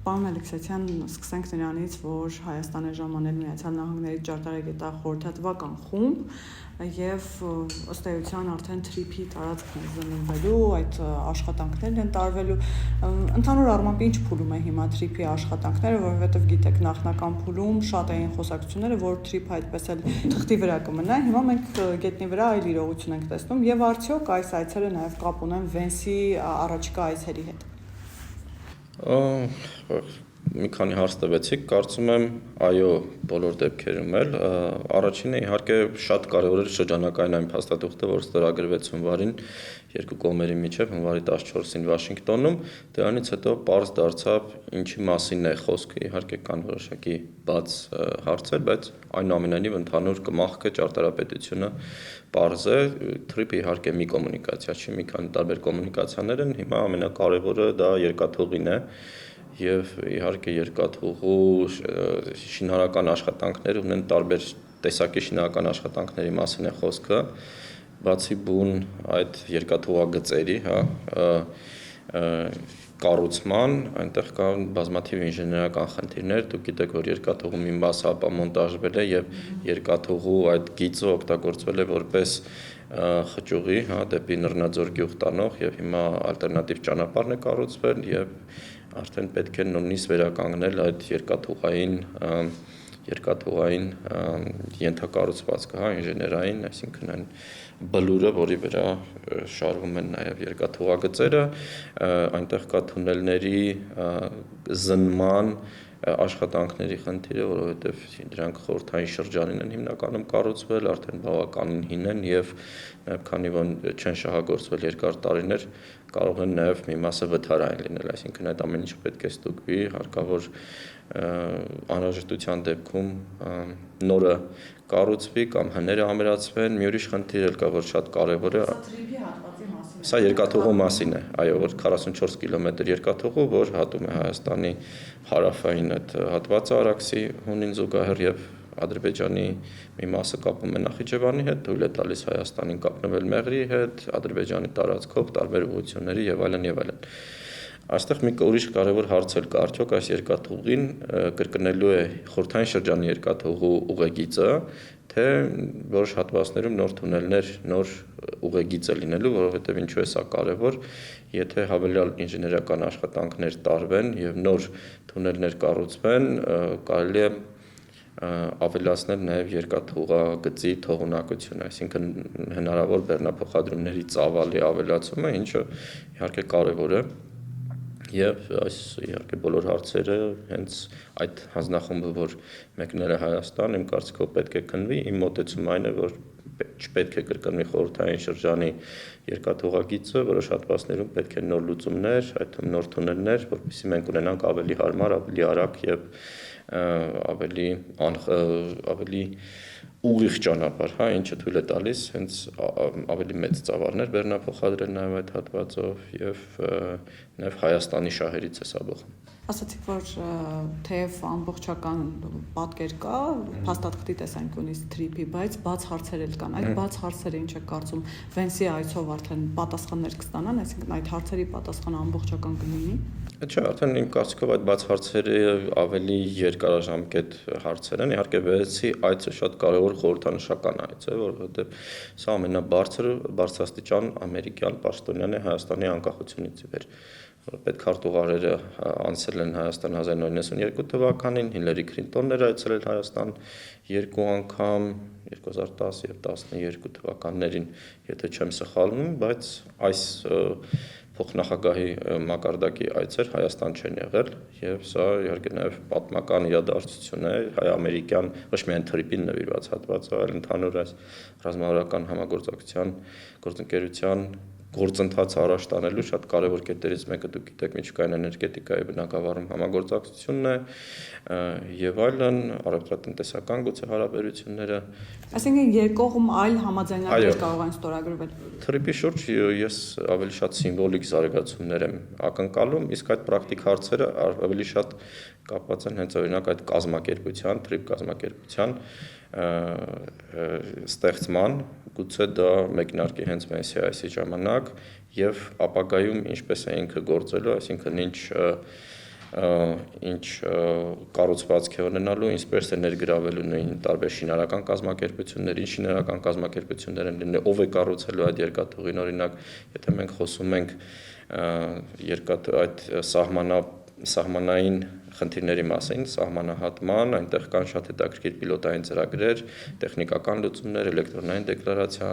Պարոն Ալեքսացյան, սկսենք նրանից, որ Հայաստանը ժամանել Միացյալ Նահանգների ճարտարագիտախորհրդատվական խումբ եւ ըստ էության արդեն TRIP-ի տարածքն է զննվելու, այդ աշխատանքներն են տարվելու։ Ընդհանուր առմամբ ինչ փուլում է հիմա TRIP-ի աշխատանքները, որովհետեւ գիտեք, նախնական փուլում շատ էին խոսակցությունները, որ TRIP-ը այդպես էլ թղթի վրա կմնա։ Հիմա մենք գետնի վրա այլ իրողություն ենք տեսնում եւ արդյոք այս այցերը նաեւ կապ ունեն Վենսի առաջիկա այցերի հետ։ Մի քանի հարց տվեցիք, կարծում եմ, այո, բոլոր դեպքերում էլ առաջինը իհարկե շատ կարևոր էր շրջանակային այն փաստաթուղթը, որ ստորագրվեց հունվարին երկու կողմերի միջև հունվարի 14-ին Վաշինգտոնում, դրանից հետո պարզ դարձավ ինչի մասին է խոսքը, իհարկե կան որոշակի բաց հարցեր, բայց այնուամենայնիվ ընդհանուր կմախքը ճարտարապետությունը պարզ է, TRIP-ը իհարկե մի կոմունիկացիա չի, մի քանի տարբեր կոմունիկացիաներ են, հիմա ամենակարևորը դա երկաթուղին է եւ իհարկե երկաթուղու շինարարական աշխատանքներ ունեն տարբեր տեսակի շինարարական աշխատանքների մասին է խոսքը, բացի բուն այդ երկաթուղագծերի, կառուցման, այնտեղ կան բազմաթիվ ինժեներական խնդիրներ, դուք գիտեք, որ երկաթուղու մի մասը ապամոնտաժվել է եւ երկաթուղու այդ գիծը օգտագործվել է որպես խճուղի, դեպի Նռնաձոր գյուղ տանող եւ հիմա ալտերնատիվ ճանապարհն է կառուցվել եւ արդեն պետք է նույնիսկ վերականգնել այդ երկաթուղային ենթակառուցվածքը, ինժեներային, այսինքն այն բլուրը, որի վրա շարվում են նաև երկաթուղագծերը, այնտեղ կա թունելների զննման աշխատանքների խնդիրը, որովհետև դրանք խորհրդային շրջանին են հիմնականում կառուցվել, արդեն բավականին հին են եւ քանի որ չեն շահագործվել երկար տարիներ, կարող են նաև մի մասը վթարային լինել, այսինքն այդ ամեն ինչը պետք է ստուգվի, հարկավոր անհրաժեշտության դեպքում նորը կառուցվի կամ հները ամրացվեն, մի ուրիշ խնդիր էլ կա, որ շատ կարևոր է։ Սա երկաթուղու մասին է, այո, որ 44 կիլոմետր երկաթուղու, որ հատում է Հայաստանի հարավային այդ հատվածը Արաքսի հունին զուգահեռ եւ Ադրբեջանի մի մասը կապում է Նախիջևանի հետ, թույլ է տալիս Հայաստանին կապնվել Մեղրիի հետ, Ադրբեջանի տարածքով, տարբեր ուղղությունների եւ այլն եւ այլն։ Այստեղ մի ուրիշ կարևոր հարց էլ կա, արդյոք այս երկաթուղին կրկնելու է խորհրդային շրջանի երկաթուղու ուղեգիծը, թե որոշ հատվածներում նոր թունելներ, նոր ուղեգիծ է լինելու, որովհետև ինչու է սա կարևոր, եթե հավելյալ ինժեներական աշխատանքներ տարվեն եւ նոր թունելներ կառուցվեն, կարելի է ավելացնել նաև երկաթուղագծի թողունակությունը, այսինքն հնարավոր բեռնափոխադրումների ծավալի ավելացումը, ինչը իհարկե կարևոր է եւ այս իհարկե բոլոր հարցերը հենց այդ հանձնախումբը, որ մեկնել է Հայաստան, իմ կարծիքով պետք է քննվի, իմ մոտեցումը այն է, որ չպետք է կրկնվի խորհրդային շրջանի երկաթուղագիծը, որոշ հատվածներում պետք է նոր լուծումներ, այդ թվում նոր թունելներ, որպեսզի մենք ունենանք ավելի հարմար, ավելի արագ եւ ավելի ուղիղ ճանապարհ, ինչը թույլ է տալիս հենց ավելի մեծ ծավալներ բեռնափոխադրել նաև այդ հատվածով եւ նաև Հայաստանի շահերից է սա բխում։ Ասացիք, որ թեև ամբողջական պատկեր կա, փաստաթղթի տեսանկյունից TRIP-ի, բայց բաց հարցեր էլ կան։ Այդ բաց հարցերը ինչ է կարծում, Վենսի այցով արդեն պատասխաններ կստանան, այսինքն այդ հարցերի պատասխանը ամբողջական կլինի։ Չէ, արդեն իմ կարծիքով այդ բաց հարցերը ավելի երկարաժամկետ հարցեր են։ Իհարկե Վենսի այցը շատ կարևոր խորհրդանշական այց է, որովհետև սա բարձրաստիճան ամերիկյան պաշտոնյան է Հայաստանի անկախությունից ի վեր։ Պետքարտուղարերը անցել են Հայաստան 1992 թվականին, Հիլարի Քլինտոնն էր այցելել Հայաստան երկու անգամ 2010 եւ 12 թվականներին, եթե չեմ սխալվում, բայց այս փոխնախագահի մակարդակի այցեր Հայաստան չեն եղել եւ սա իհարկե նաեւ պատմական իրադարձություն է հայ-ամերիկյան ոչ միայն TRIP-ին նվիրված հատվածը, այլ ընդհանուր այս ռազմավարական համագործակցության գործընկերության գործընթացը առաջ տանելու շատ կարևոր կետերից մեկը դուք գիտեք միջուկային էներգետիկայի բնագավառում համագործակցությունն է եւ այլն առևտրատնտեսական գուցե հարաբերությունները Այսինքն երկկողմ այլ համաձայնագրեր կարող են ստորագրվել TRIP-ի շուրջ ես ավելի շատ սիմվոլիկ զարգացումներ եմ ակնկալում իսկ այդ պրակտիկ հարցերը ավելի շատ կապված են հենց օրինակ այդ կազմակերպության TRIP կազմակերպության ստեղծման գուցե դա մեկնարկի հենց Վենսի այսի ժամանակ եւ ապագայում ինչպես է ինքը գործելու, այսինքն ինչ ինչ կառուցվածք է ունենալու, ինչպես է ներգրավելու նույն տարբեր շինարարական կազմակերպություններ, ինչ շինարարական կազմակերպություններ են լինել, ով է կառուցելու այդ երկաթուղին, օրինակ, եթե մենք խոսում ենք այդ սահմանային խնդիրների մասին, սահմանահատման, այնտեղ կան շատ հետաքրքիր պիլոտային ծրագրեր, տեխնիկական լուծումներ, էլեկտրոնային դեկլարացիա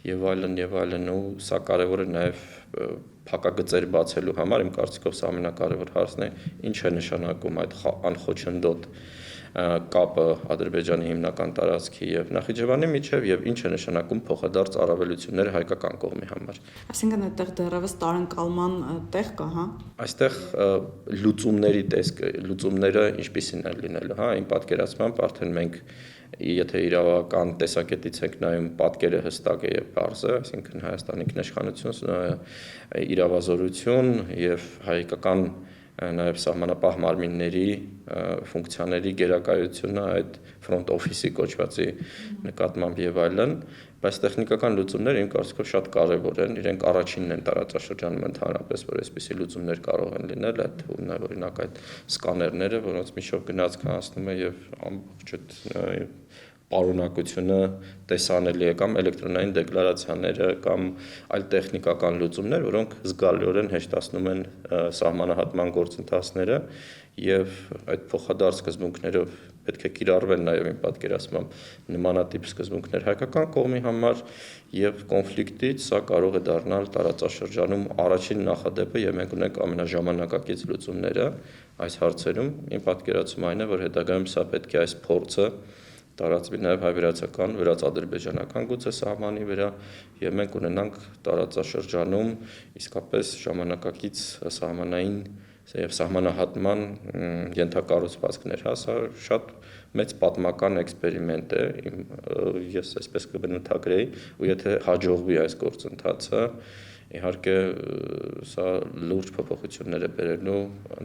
եւ այլն, ու սա կարեւոր է նաեւ փակագծեր բացելու համար, իմ կարծիքով սա ամենակարևոր հարցն է, ինչ է նշանակում այդ անխոչնդոտ կապը Ադրբեջանի հիմնական տարածքի եւ Նախիջևանի միջեւ եւ ինչ է նշանակում փոխադարձ առավելությունները հայկական կողմի համար։ Այսինքն այդտեղ դեռևս տարընկալման տեղ կա, հա։ Այստեղ լուծումները ինչպիսին են լինելու, հա, իմ պատկերացմամբ արդեն մենք եթե իրավական տեսակետից ենք նայում, պատկերը հստակ է եւ բարձ է, այսինքն Հայաստանի ինքնիշխանություն, իրավազորություն եւ հայկական նաև սահմանապահ մարմինների ֆունկցիաների գերակայությունը այդ front office-ի կոչվածի նկատմամբ եւ այլն, բայց տեխնիկական լուծումները իմ կարծիքով շատ կարեւոր են, իրենք առաջինն են տարածաշրջանում ընդհանրապես, որ այսպիսի լուծումներ կարող են լինել, այդ օրինակ այդ սկաներները, որոնց միջով գնացքը անցնում է եւ ամբողջ այդ պարունակությունը տեսանելի է կամ էլեկտրոնային դեկլարացիաները կամ այլ տեխնիկական լուծումներ, որոնք զգալիորեն հեշտացնում են սահմանահատման գործընթացները եւ այդ փոխադարձ սկզբունքներով պետք է կիրառվեն նաեւ իմ պատկերացմամբ նմանատիպ սկզբունքներ հայկական կողմի համար եւ կոնֆլիկտից սա կարող է դառնալ տարածաշրջանում առաջին նախադեպը եւ մենք ունենք ամենաժամանակակից լուծումները այս հարցերում իմ պատկերացումը այն է որ հետագայում սա պետք է այս փորձը տարածվի նաև հայ-վրացական, վրաց-ադրբեջանական գուցե սահմանի վրա եւ մենք ունենանք տարածաշրջանում իսկապես ժամանակակից սահմանային եւ սահմանահատման ենթակառուցվածքներ, հա, սա շատ մեծ պատմական էքսպերիմենտ է, ես այսպես կբնութագրեի, ու եթե հաջողվի այս գործընթացը, իհարկե սա լուրջ փոփոխություններ է բերելու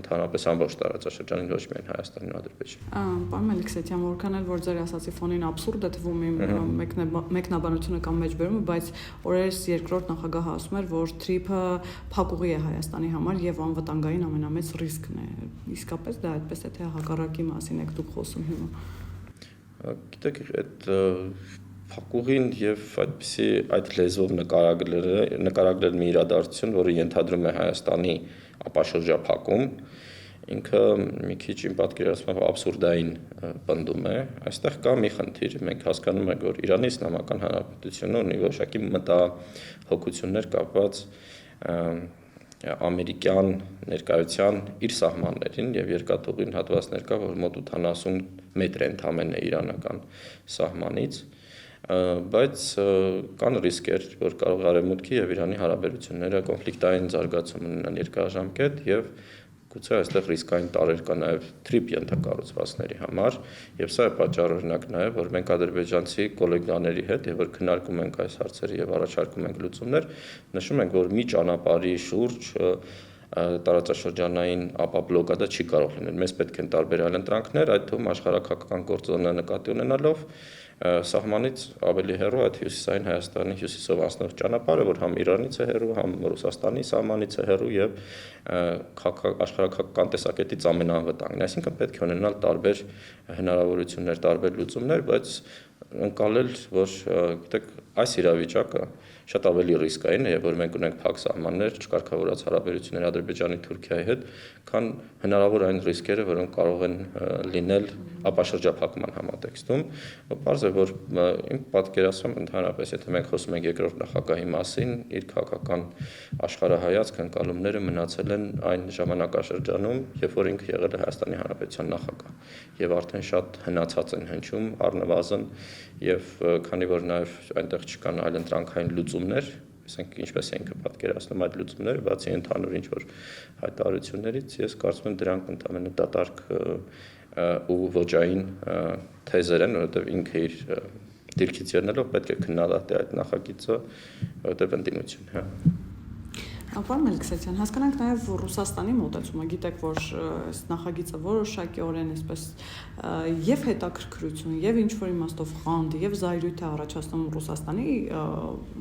ընդհանրապես ամբողջ տարածաշրջանին, ոչ միայն Հայաստանին ու Ադրբեջանին։ Պարոն Մելիքսեթյան, որքան էլ որ ձեր ասացի ֆոնին աբսուրդ է թվում իմ մեկնաբանությունը կամ մեջբերումը, բայց օրերս երկրորդ նախագահը ասում էր, որ թրիփը փակուղի է Հայաստանի համար եւ անվտանգային ամենամեծ ռիսկն է։ Իսկապես դա այդպես է, թե հակառակի մասին եք դուք խոսում հիմա։ Գիտեք, այդ փակուղին եւ այդպիսի այդ լեզվով նկարագրել մի իրադարձություն, որը ենթադրում է Հայաստանի ապաշրջափակում, ինքը մի քիչ իմ պատկերացմամբ աբսուրդային պնդում է։ Այստեղ կա մի խնդիր, մենք հասկանում ենք, որ Իրանի Իսլամական Հանրապետությունը ունի որոշակի մտահոգություններ կապված ամերիկյան ներկայության իր սահմաններին եւ երկաթուղին հատվածներ կա, որ մոտ 80 մետր է ընդամենը իրանական սահմանից, բայց կան ռիսկեր, որ կարող Արևմուտքի եւ Իրանի հարաբերությունները կոնֆլիկտային զարգացում ունենան երկարաժամկետ եւ գուցե այստեղ ռիսկային տարեր կա նաեւ թրիփ ենթակառուցվածքների համար եւ սա է պատճառը օրինակ նաեւ որ մենք ադրբեջանցի գոլեգաների հետ եւ որ քննարկում ենք այս հարցերը եւ առաջարկում ենք լուծումներ նշում ենք որ մի ճանապարհի շուրջ տարածաշրջանային ապաբլոկադը չի կարող լինել մեզ պետք են տարբեր այլընտրանքներ այդ թվում աշխարհակական գործոնը նկատի ունենալով սահմանից ավելի հեռու այդ հյուսիսային Հայաստանի հյուսիսով անցնող ճանապարհը, որ համ Իրանից է հեռու, համ Ռուսաստանի սահմանից է հեռու եւ աշխարհակական տեսակետից ամենաանվտանգն է։ Այսինքն պետք է ունենալ տարբեր հնարավորություններ, տարբեր լուծումներ, բայց ընկալել, որ գիտեք, այս իրավիճակը շատ ավելի ռիսկային է, որ մենք ունենք փակ սահմաններ, չկարգավորած հարաբերություններ Ադրբեջանի Թուրքիայի հետ, քան հնարավոր այն ռիսկերը, որոնք կարող են լինել ապաշրջափակման համատեքստում։ Պարզ է, որ իմ պատկերացում ընդհանրապես, եթե մենք խոսում ենք երկրորդ նախագահի մասին, իր քաղաքական աշխարհայացք ընկալումները մնացել են այն ժամանակաշրջանում, երբ որ ինքը եղել է Հայաստանի Հանրապետության նախագահ, եւ արդեն շատ հնացած են հնչում առնվազն եւ քանի որ նաեւ այնտեղ չկան այլընտրանքային լուծումներ, ասենք ինչպես է ինքը պատկերացնում այդ լուծումները, բացի ընդհանուր ինչ-որ հայտարարություններից, ես կարծում եմ դրանք ընդհանրապես դատարկ ու ոճային թեզեր են, որովհետեւ ինքը իր դիրքից ելնելով պետք է քննադատի այդ նախագիծը, որովհետեւ ընդդիմություն, հա։ Պարոն Մելիքսեթյան, հասկանանք նաև Ռուսաստանի մոտեցումը, գիտեք, որ այս նախագիծը որոշակիորեն այսպես եւ հետաքրքրություն, եւ ինչ-որ իմաստով խանդ, եւ զայրույթ է առաջացնում Ռուսաստանի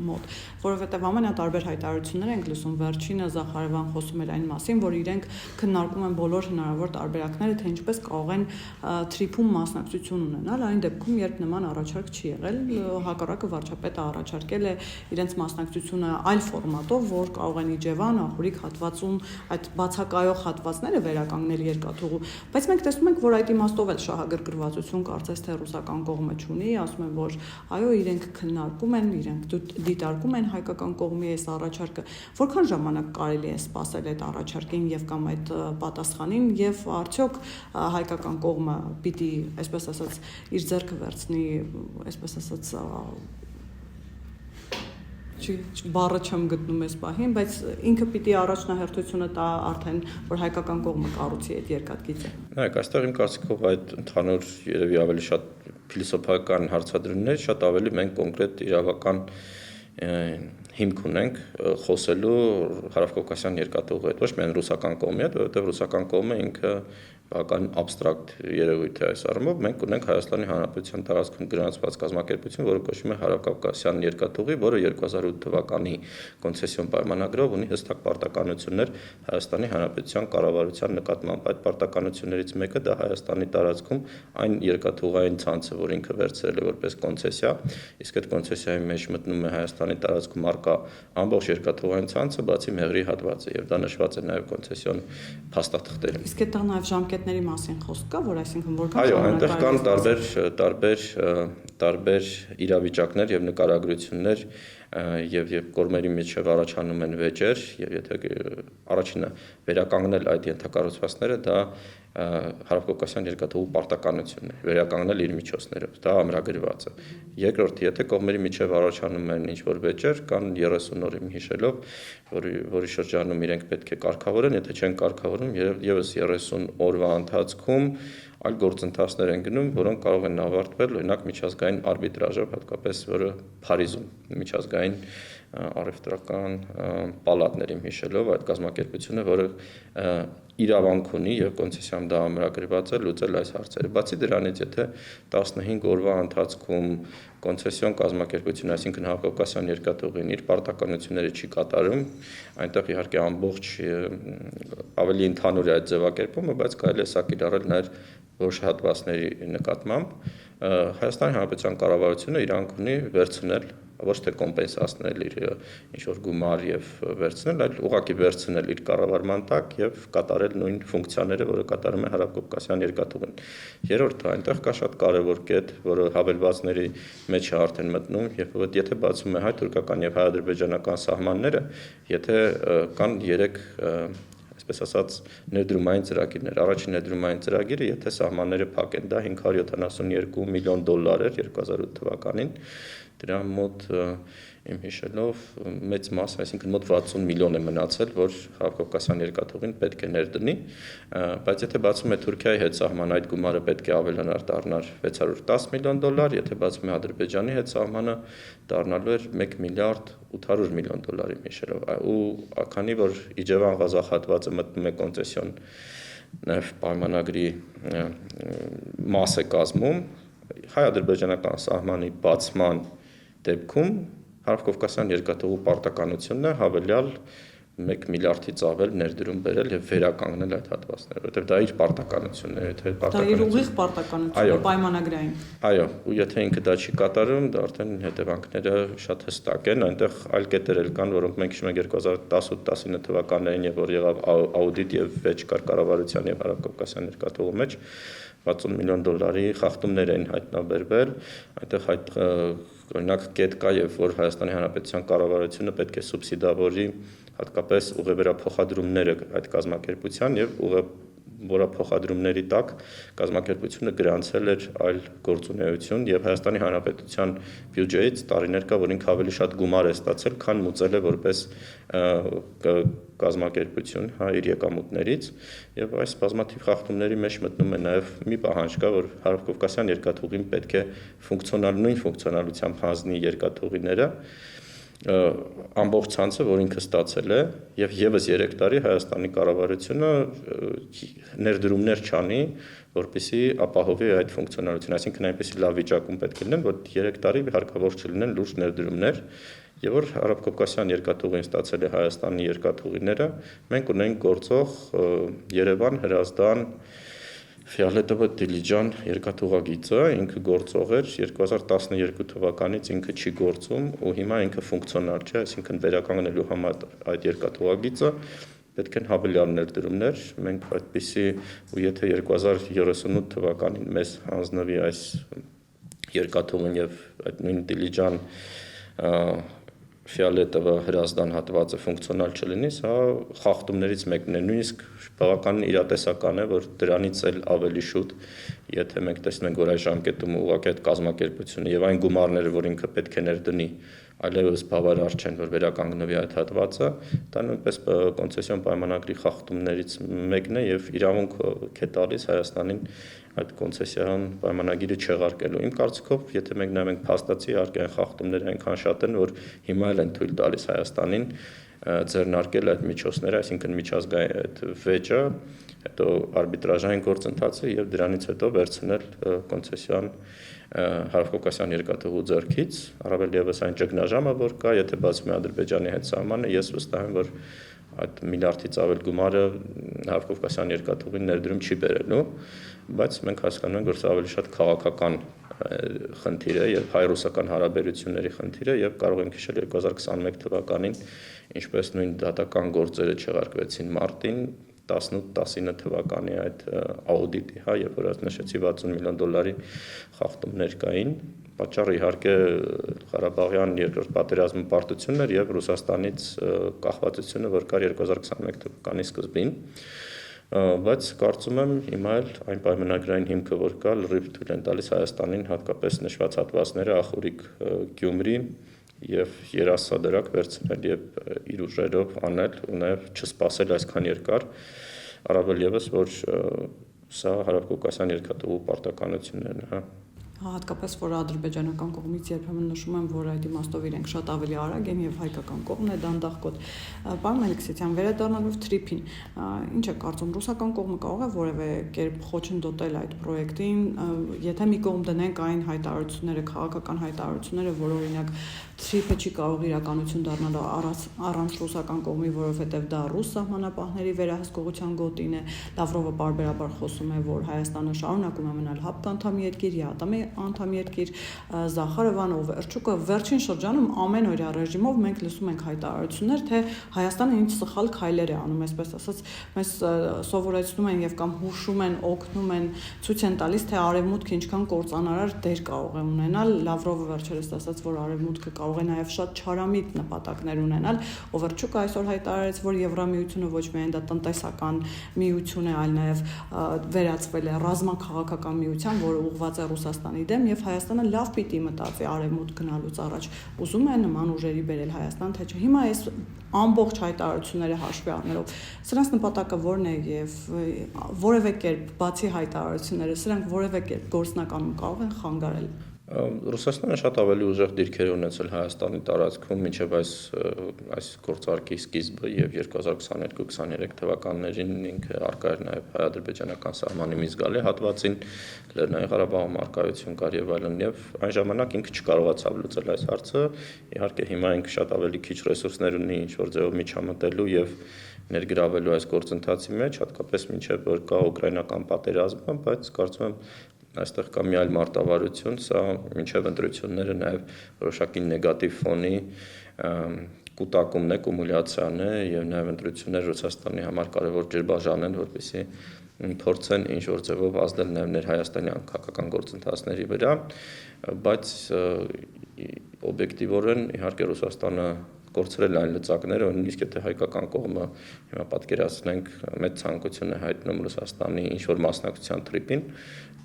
մոտ, որովհետեւ ամենատարբեր հայտարարություններ ենք լսում, վերջինը Զախարևան խոսում էր այն մասին, որ իրենք քննարկում են բոլոր հնարավոր տարբերակները, թե ինչպես կարող են թրիփում մասնակցություն ունենալ, այն դեպքում, երբ նման առաջարկ չի եղել, հակառակը վարչապետը առաջարկել է իրենց մասնակցությունը այլ ֆորմատով, որ կարող են Իջևան, Ախուրիկ հատվածում այդ բացակայող հատվածները վերականգնել երկաթուղու, բայց մենք տեսնում ենք, որ այդ իմաստով էլ շահագրգռվածություն կարծես թե ռուսական կողմը չունի, ասում են, որ այո, իրենք քննարկում են, իրենք դիտարկում են հայկական կողմի այս առաջարկը, որքան ժամանակ կարելի է սպասել այդ առաջարկին եւ կամ այդ պատասխանին եւ արդյոք հայկական կողմը պիտի, այսպես ասած, իր ձեռքը վերցնի, այսպես ասած բառը չեմ գտնում այս պահին, բայց ինքը պիտի առաջնահերթությունը տա արդեն, որ հայկական կողմը կառուցի այդ երկաթգիծը։ Նայեք, այստեղ իմ կարծիքով այդ ընդհանուր երևի ավելի շատ փիլիսոփայական հարցադրումներ, շատ ավելի մենք կոնկրետ իրավական հիմք ունենք խոսելու Հարավկովկասյան երկաթուղու հետ, ոչ միայն ռուսական կողմի հետ, որովհետև ռուսական կողմը ինքը բավական абստրակտ երևույթ է այս առումով, մենք ունենք Հայաստանի Հանրապետության տարածքում գրանցված կազմակերպություն, որը կոչվում է Հարավկովկասյան երկաթուղի, որը 2008 թվականի կոնցեսիոն պայմանագրով ունի հստակ պարտականություններ Հայաստանի Հանրապետության կառավարության նկատմամբ։ Այդ պարտականություններից մեկը դա Հայաստանի տարածքում այն երկաթուղային ցանցը, որ ինքը վերցրել է որպես կոնցեսիա, իսկ այդ կոնցեսիայի մեջ մտնում է Հայաստանի տարածքում արկա ամբողջ երկաթուղային ցանցը, բացի Մեղրի հատվածը, եւ դա նշված է նաեւ կոնցեսիոն փաստաթղթերում։ Իսկ այդ նաեւ ժամկետների մասին խոսք կա, որ այսինքն որքան այո, այնտեղ կան տարբեր իրավիճակներ եւ նկարագրություններ եւ կողմերի միջև առաջանում են վեճեր եւ եթե առաջինը վերականգնել այդ ենթակառուցվածքները, դա Հարավկովկասյան երկաթուղու պարտականությունն է, վերականգնել իր միջոցներով, դա ամրագրված է։ Երկրորդ, եթե կողմերի միջև առաջանում են ինչ-որ վեճեր, կան 30 օր իմ հիշելով, որի շրջանում իրենք պետք է կարգավորեն, եթե չեն կարգավորում, եւս 30 օրվա ընթացքում այլ գործընթացներ են գնում, որոնք կարող են ավարտվել օրինակ միջազգային արբիտրաժով, հատկապես որը Փարիզում միջազգային առևտրական պալատներին հիշելով այդ կազմակերպությունը, որը իրավանք ունի եւ կոնցեսիայում դա ամրագրված է լուծել այս հարցերը։ Բացի դրանից, եթե 15 օրվա ընթացքում կոնցեսիոն կազմակերպությունը, այսինքն Հարավկովկասյան երկաթուղին իր պարտականությունները չի կատարում, այնտեղ իհարկե ամբողջ ավելի ընդհանուր է այդ ձևակերպումը, բայց կարելի է սա կիրառել նաեւ որոշ հատվածների նկատմամբ Հայաստանի Հանրապետության կառավարությունը իրանք ունի վերցնել, ոչ թե կոմպենսացնել իր ինչ-որ գումար եւ վերցնել, այլ ուղղակի վերցնել իր կառավարման տակ եւ կատարել նույն ֆունկցիաները, որը կատարում է Հարավկովկասյան երկաթուղին։ Երրորդը, այնտեղ կա շատ կարեւոր կետ, որը հավելվածների մեջ է արդեն մտնում, եւ եթե բացում է հայ-թուրքական եւ հայ-ադրբեջանական սահմանները, եթե կան 3 այսպես ասած ներդրումային ծրագիրներ։ Առաջին ներդրումային ծրագիրը, եթե սահմանները փակեն, դա $572 միլիոն էր 2008 թվականին, դրա մոտ իմ հիշելով մեծ մաս, այսինքն մոտ 60 միլիոն է մնացել, որ Հարավկովկասյան երկաթուղին պետք է ներդնի, բայց եթե բացում է Թուրքիայի հետ սահմանը, այդ գումարը պետք է ավելանար, դառնար $610 միլիոն, եթե բացում է Ադրբեջանի հետ սահմանը, դառնալու էր $1 միլիարդ 800 միլիոն իմ հիշելով, ու քանի որ Իջևան Ղազախ հատվածը մտնում է կոնցեսիոն նաև պայմանագրի մաս է կազմում, հայ-ադրբեջանական սահմանի բացման դեպքում Հարավկովկասյան երկաթուղու պարտականությունն է հավելյալ 1 միլիարդից ավել ներդրում բերել եւ վերականգնել այդ հատվածները, որովհետեւ դա իր պարտականությունն է, եթե դա իր ուղիղ պարտականությունն է, պայմանագրային։ Այո, ու եթե ինքը դա չի կատարում, դա արդեն հետևանքները շատ հստակ են, այնտեղ այլ կետեր էլ կան, որոնք մենք հիշում ենք 2018-19 թվականներին, եւ որ եղավ աուդիտ եւ վեճ կար կառավարության եւ Հարավկովկասյան երկաթուղու մեջ $60 միլիոն խախտումներ էին հայտնաբերվել, այնտեղ օրինակ կետ կա, եւ որ Հայաստանի Հանրապետության կառավարությունը պետք է սուբսիդավորի հատկապես ուղևորափոխադրումները այդ կազմակերպության եւ ուղևորափոխադրումների տակ կազմակերպությունը գրանցել էր այլ գործունեություն եւ Հայաստանի Հանրապետության բյուջեից տարիներ կա, որ ինքը ավելի շատ գումար է ստացել, քան մուծել է որպես կազմակերպություն, իր եկամուտներից եւ այս բազմաթիվ խախտումների մեջ մտնում է նաեւ մի պահանջ կա, որ Հարավկովկասյան երկաթուղին պետք է նույն ֆունկցիոնալությամբ հանձնի երկաթուղիները ամբողջ ցանցը, որ ինքը ստացել է, եւ եւս 3 տարի Հայաստանի կառավարությունը ներդրումներ չանի, որպեսզի ապահովի այդ ֆունկցիոնալությունը, այսինքն այնպեսի լավ վիճակում պետք է լինեն, որ 3 տարի հարկավոր չլինեն լուրջ ներդրումներ, եւ որ Արաբկովկասյան երկաթուղին ստացել է Հայաստանի երկաթուղիները, մենք ունենք գործող Երևան, Հրազդան, Ֆիալետովո Դիլիջան երկաթուղագիծը, ինքը գործող էր 2012 թվականից ինքը չի գործում ու հիմա ինքը ֆունկցիոնալ չէ, այսինքն վերականգնելու համար այդ երկաթուղագիծը պետք են հավելյալ ներդրումներ, մենք այդպիսի ու եթե 2038 թվականին մեզ հանձնվի այս երկաթուղին եւ այդ նույն Դիլիջան Ֆիալետովո Հրազդան հատվածը ֆունկցիոնալ չլինի, սա խախտումներից մեկն է, նույնիսկ բավականին իրատեսական է, որ դրանից էլ ավելի շուտ, եթե մենք տեսնում ենք, որ այս ժամկետում ուղղակի այդ կազմակերպությունը եւ այն գումարները, որ ինքը պետք է ներդնի, այլևս բավարար չեն, որ վերականգնվի այդ հատվածը, դա նույնպես կոնցեսիոն պայմանագրի խախտումներից մեկն է եւ իրավունք է տալիս Հայաստանին այդ կոնցեսիոն պայմանագիրը չեղարկելու։ Իմ կարծիքով, եթե մենք նայենք փաստացի, իհարկե այն խախտումները այնքան շատ են, որ հիմա էլ են թույլ տալիս Հայաստանին ձեռնարկել այդ միջոցները, այսինքն միջազգային այդ վեճը, հետո արբիտրաժային գործընթացը եւ դրանից հետո վերցնել կոնցեսիոն Հարավկովկասյան երկաթուղու ձեռքից, առավել եւս այն ճգնաժամը, որ կա, եթե բացվում է Ադրբեջանի հետ սահմանը, ես վստահ եմ, որ այդ միլիարդից ավել գումարը Հարավկովկասյան երկաթուղին ներդրում չի բերելու, բայց մենք հասկանում ենք, որ սա ավելի շատ քաղաքական խնդիր է եւ հայ-ռուսական հարաբերությունների խնդիր է եւ կարող ենք հիշել 2021 թվականին, ինչպես նույն դատական գործերը չեղարկվեցին մարտին 18-19 թվականի այդ աուդիտի, երբ որ նշեցի $60 միլիոն խախտումներ կային, պատճառը իհարկե Ղարաբաղյան երկրորդ պատերազմի պարտությունն էր եւ Ռուսաստանից կախվածությունը, որ կար 2021 թվականի սկզբին, բայց կարծում եմ հիմա էլ այն պայմանագրային հիմքը, որ կա, լրիվ թույլ են տալիս Հայաստանին հատկապես նշված հատվածները Ախուրիկ, Գյումրի եւ երասադրակ վերցնել եւ իր ուժերով անել ու նաեւ չսպասել այսքան երկար, առավել եւս որ սա Հարավկովկասյան երկաթուղու պարտականություններն է, Հատկապես, որ ադրբեջանական կողմից երբեմն նշում են, որ այդ իմաստով իրենք շատ ավելի արագ են եւ հայկական կողմն է դանդաղկոտ։ Պարոն Մելիքսյան, վերադառնալով Թրիփին, ինչ է կարծում, ռուսական կողմը կարող է որևէ կերպ խոչընդոտել այդ պրոյեկտին, եթե մի կողմ դնենք այն հայտարարությունները, քաղաքական հայտարարությունները, որ օրինակ Թրիփը չի կարող իրականություն դառնալ առանց ռուսական կողմի, որովհետև դա ռուս սահմանապահների վերահսկողության գոտին է։ Լավրովը պարբերաբար խոսում է, որ Հայաստանը շարունակում է մնալ ՀԱՊԿ անդամ երկիր, ԵԱՏՄ անդամ երկիր, Զախարովան, Օվերչուկը վերջին շրջանում ամենօրյա ռեժիմով մենք լսում ենք հայտարարություններ, թե Հայաստանը ինչ սխալ քայլեր է անում, այսպես ասած, մեզ սովորեցնում են եւ կամ հուշում են, օգնում են, ցույց են տալիս, թե Արևմուտքը ինչքան կործանարար դեր կարող է ունենալ։ Լավրովը վերջերս ասաց, որ Արևմուտքը կարող է նաև շատ չարամիտ նպատակներ ունենալ։ Օվերչուկը այսօր հայտարարեց, որ Եվրամիությունը ոչ միայն դա տնտեսական միություն է, այլ նաև վերածվել է ռազմաքաղաքական միության, որը ուղղված է Ռուսաստանի դեմ, եւ Հայաստանը լավ պիտի մտածի Արևմուտք գնալուց առաջ։ Ուզում է նման ուժերի բերել Հայաստան, թե չէ։ Հիմա այս ամբողջ հայտարարությունները հաշվի առնելով, սրանց նպատակը ո՞րն է եւ որևէ կերպ բացի հայտարարությունները, սրանք որևէ կերպ գործնականում կարող են խանգարել։ Ռուսաստանը շատ ավելի ուժեղ դիրքեր ունեցել Հայաստանի տարածքում մինչև այս գործարքի սկիզբը եւ 2022-23 թվականներին ինքը արկա էր նաեւ հայ-ադրբեջանական սահմանի մի զգալի հատվածին, Լեռնային Ղարաբաղում արկայություն կար եւ այլն, եւ այն ժամանակ ինքը չկարողացավ լուծել այս հարցը։ Իհարկե հիմա ինքը շատ ավելի քիչ ռեսուրսներ ունի ինչ որ ձեւով միջամտելու եւ ներգրավելու այս գործընթացի մեջ, հատկապես մինչև որ կա ուկրաինական պատերազմը, բայց կարծում եմ այստեղ կա մի այլ մարտավարություն, սա մինչև ընտրությունները նաև որոշակի նեգատիվ ֆոնի կուտակումն է, կումուլյացիան է եւ նաև ընտրությունները Ռուսաստանի համար կարևոր ջրբաժան են, որպեսզի փորձեն ինչ որ ձևով ազդել նաև ներհայաստանյան քաղաքական գործընթացների վրա, բայց օբյեկտիվորեն իհարկե Ռուսաստանը կորցրել այն լծակները, նույնիսկ եթե հայկական կողմը հիմա պատկերացնենք մեծ ցանկություն է հայտնում Ռուսաստանի ինչ որ մասնակցության Թրիփին,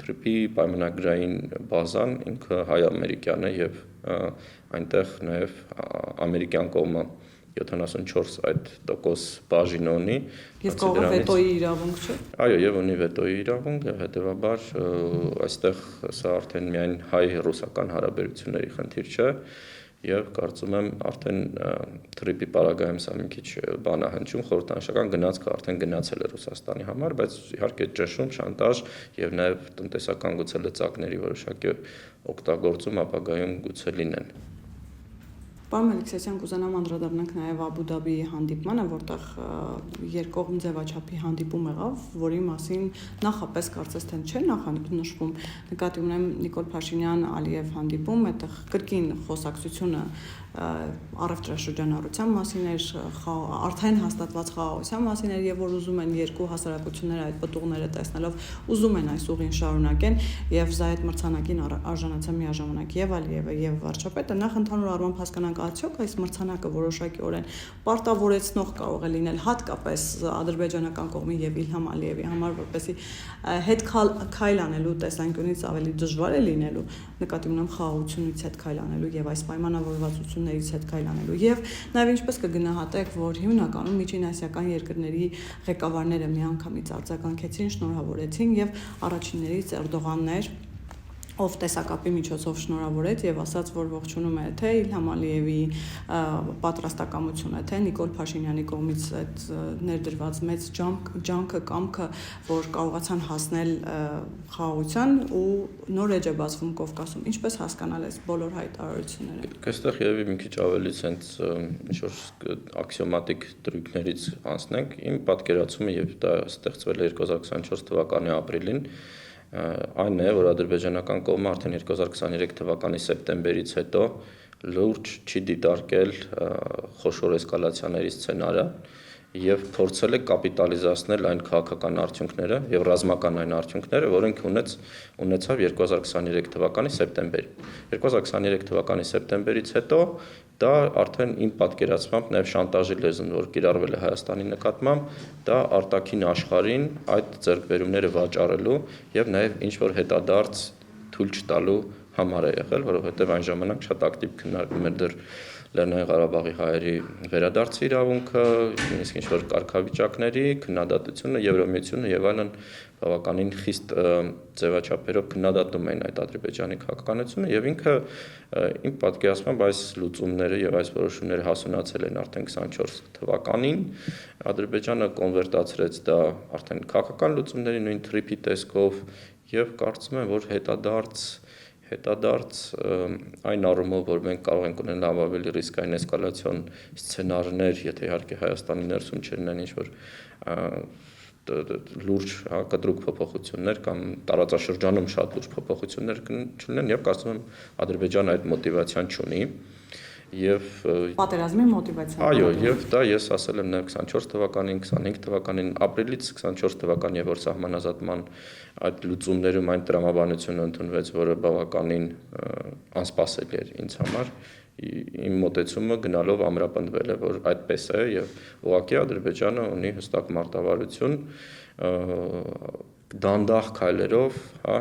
Թրիփի պայմանագրային բազան ինքը հայ-ամերիկյան է եւ այնտեղ նաեւ ամերիկյան կողմը 74% բաժին ունի եւ կարող է վետոյի իրավունք չէ։ Այո, եւ ունի վետոյի իրավունք, հետեւաբար այստեղ սա արդեն միայն հայ-ռուսական հարաբերությունների խնդիր չէ։ եւ կարծում եմ արդեն թրիպի պարագայում սա մի քիչ բան է հնչում, խորհրդանշական գնացքը արդեն գնացել է Ռուսաստանի համար, բայց իհարկե ճնշում, շանտաժ եւ նաեւ տնտեսական գուցե լծակների որոշակի օգտագործում ապագայում գուցե լինեն։ Պարոն Մելիքսեսյան, կուզենամ անդրադառնանք նաև Աբու Դաբիի հանդիպմանը, որտեղ երկկողմ ձևաչափի հանդիպում եղավ, որի մասին նախապես կարծես թե չէր նախանշվում։ Նկատի ունեմ Նիկոլ Փաշինյան-Ալիև հանդիպում, այդտեղ կրկին խոսակցությունը առևտրաշրջանառության մասին էր, արդեն հաստատված խաղաղության մասին էր, եւ որ ուզում են երկու հասարակությունները այդ պտուղները տեսնելով ուզում են այս ուղին շարունակեն եւ Զայեդ մրցանակին արժանացան միաժամանակ եւ Ալիևը եւ վարչապետը։ Նախ ընդհանուր առմամբ հասկանանք արդյոք այս մրցանակը որոշակիորեն պարտավորեցնող կարող է լինել հատկապես ադրբեջանական կողմի եւ Իլհամ Ալիևի համար, որպեսզի հետ քայլ անելու տեսանկյունից ավելի դժվար է լինելու, նկատի ունեմ խաղաղությունից հետ քայլ անելու եւ այս պայմանավորվածություններից հետ քայլ անելու եւ նաեւ ինչպես կգնահատեք, որ հիմնականում միջինասիական երկրների ղեկավարները միանգամից արձագանքեցին, շնորհավորեցին եւ առաջիններից Էրդողանն էր, ով տեսակապի միջոցով շնորհավորեց եւ ասաց, որ ողջունում է թե Իլհամ Ալիևի պատրաստակամությունը, թե Նիկոլ Փաշինյանի կողմից այդ ներդրված մեծ ջանքը, կամքը, որ կարողացան հասնել խաղաղության ու նոր էջ է բացվում Կովկասում։ Ինչպես հասկանալ այս բոլոր հայտարարությունները։ Այստեղ երևի մի քիչ ավելի sense ինչ-որ աքսիոմատիկ դրույքներից անցնենք։ Իմ պատկերացումը եւ դա ստեղծվել է 2024 թվականի ապրիլին այն է, որ ադրբեջանական կողմը արդեն 2023 թվականի սեպտեմբերից հետո լուրջ չի դիտարկել խոշոր էսկալացիաների սցենարը եւ փորձել է կապիտալիզացնել այն քաղաքական արդյունքները եւ ռազմական այն արդյունքները, որոնք ունեցավ 2023 թվականի սեպտեմբերին։ 2023 թվականի սեպտեմբերից հետո դա արդեն իմ պատկերացմամբ նաեւ շանտաժի լեզուն, որ կիրառվել է Հայաստանի նկատմամբ, դա արտաքին աշխարհին այդ ձեռքբերումները վաճառելու եւ նաեւ ինչ որ հետադարձ թույլ չտալու համար է եղել, որովհետեւ այն ժամանակ շատ ակտիվ քննարկում էր դեռ Լեռնային Ղարաբաղի հայերի վերադարձի իրավունքը, նույնիսկ ինչ որ կարգավիճակների քննադատությունը, Եվրոմիությունը եւ այլն բավականին խիստ ձևաչափերով քննադատում էին այդ Ադրբեջանի քաղաքականությունը եւ ինքը իմ պատկերացմամբ այս լուծումները եւ այս որոշումները հասունացել են արդեն 24 թվականին, Ադրբեջանը կոնվերտացրեց դա արդեն քաղաքական լուծումների նույն թրիփի տեսքով եւ կարծում եմ, որ հետադարձ այն առումով, որ մենք կարող ենք ունենալ ավելի ռիսկային էսկալացիոն սցենարներ, եթե իհարկե Հայաստանի ներսում չլինեն ինչ-որ լուրջ կտրուկ փոփոխություններ կամ տարածաշրջանում շատ լուրջ փոփոխություններ չլինեն եւ կարծում եմ Ադրբեջանը այդ մոտիվացիան չունի եւ պատերազմի մոտիվացիան։ Այո, եւ դա ես ասել եմ նաեւ 24 թվականին, 25 թվականին, ապրիլից 24 թվականի եւ որ սահմանազատման այդ լուծումներում այն տրամաբանությունը ընդունվեց, որը բավականին անսպասելի էր ինձ համար, իմ մոտեցումը գնալով ամրապնդվել է, որ այդպես է եւ ուղղակի Ադրբեջանը ունի հստակ մարտավարություն դանդաղ քայլերով, հա,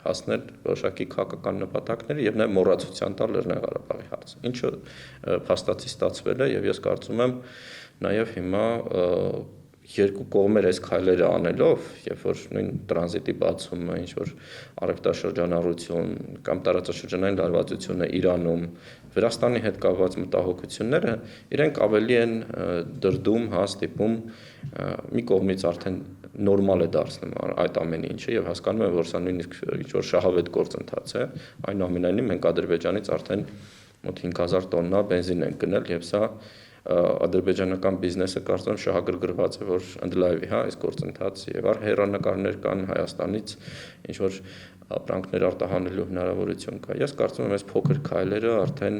հասնել որոշակի քաղաքական նպատակների եւ նաեւ մոռացության տալ Լեռնային Ղարաբաղի հարցը, ինչը փաստացի ստացվել է եւ ես կարծում եմ նաեւ հիմա երկու կողմեր այս քայլերը անելով, երբ որ նույն տրանզիտի բացումը, ինչ որ առևտրաշրջանառություն կամ տարածաշրջանային լարվածությունը Իրանում, Վրաստանի հետ կապված մտահոգությունները իրենք ավելի են դրդում, ստիպում մի կողմից արդեն նորմալ է դարձնում այդ ամեն ինչը եւ հասկանում եմ, որ սա նույնիսկ ինչ որ շահավետ գործընթաց է, այնուամենայնիվ մենք Ադրբեջանից արդեն մոտ 5000 տոննա բենզին ենք գնել եւ սա ադրբեջանական բիզնեսը կարծում եմ շահագրգռված է, որ ընդլայնվի, հա, այս գործընթացը եւ հեռանկարներ կան Հայաստանից, ինչ որ ապրանքներ արտահանելու հնարավորություն կա։ Ես կարծում եմ այս փոքր քայլերը արդեն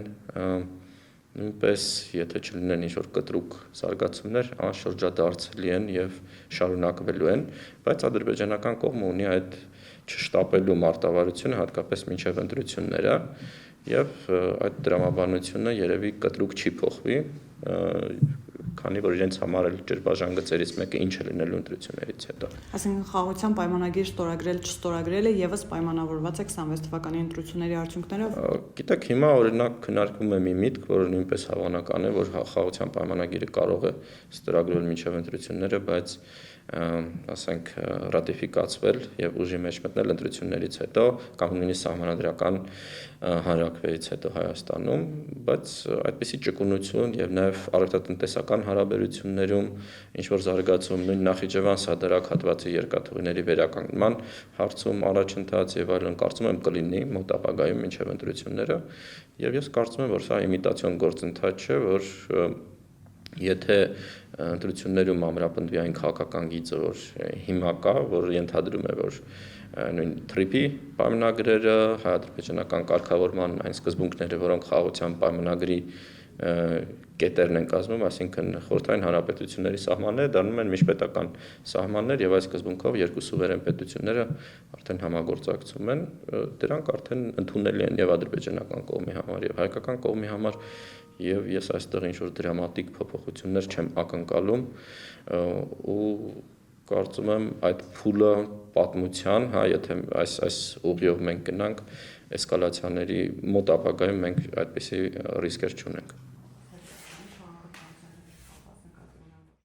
նույնպես, եթե չլինեն ինչ որ կտրուկ զարգացումներ, անշրջադարձելի են եւ շարունակվելու են, բայց ադրբեջանական կողմը ունի այդ չշտապելու մարտավարությունը, հատկապես մինչև ընտրությունները, եւ այդ դրամաբանությունը երևի կտրուկ չի փոխվի, քանի որ իրենց համար էլ ջրբաժան գծերից մեկը ինչ է լինելու ընտրություններից հետո։ Այսինքն խաղաղության պայմանագիր ստորագրել չստորագրելը եւս պայմանավորված է 26 թվականի ընտրությունների արդյունքներով։ Գիտեք, հիմա օրինակ քննարկվում է մի միտք, որը նույնպես հավանական է, որ խաղաղության պայմանագիրը կարող է ստորագրվել մինչև ընտրությունները, բայց ասենք ռատիֆիկացվել եւ ուժի մեջ մտնել ընտրություններից հետո կամ նույնիսկ սահմանադրական հանրակրվեից հետո Հայաստանում, բայց այդպիսի ճկունություն եւ նաեւ առևտրատնտեսական հարաբերություններում ինչ որ զարգացում նույն Նախիջևան Սադարակ հատվածի երկաթուղիների վերականգնման հարցում առաջընթաց եւ այլն կարծում եմ կլինի մոտ ապագայում մինչեւ ընտրությունները եւ ես կարծում եմ որ սա իմիտացիոն գործընթաց չէ որ եթե ընտրություններում ամրապնդվի այն քաղաքական գիծը, որ հիմա կա, որ ենթադրում է, որ նույն թրիփի պայմանագրերը, հայ-ադրբեջանական կարգավորման այն սկզբունքները, որոնք խաղաղության պայմանագրի կետերն են կազմում, այսինքն խորհրդային հանրապետությունների սահմանները դառնում են միջպետական սահմաններ եւ այս սկզբունքով երկու սուվերեն պետությունները արդեն համագործակցում են, դրանք արդեն ընդունելի են եւ ադրբեջանական կողմի համար եւ հայկական կողմի համար եւ ես այստեղ ինչ որ դրամատիկ փոփոխություններ չեմ ակնկալում ու կարծում եմ այդ փուլը պատմության, հա, եթե այս ուղիով մենք գնանք էսկալացիաների մոտ ապագայում մենք այդպիսի ռիսկեր չունենք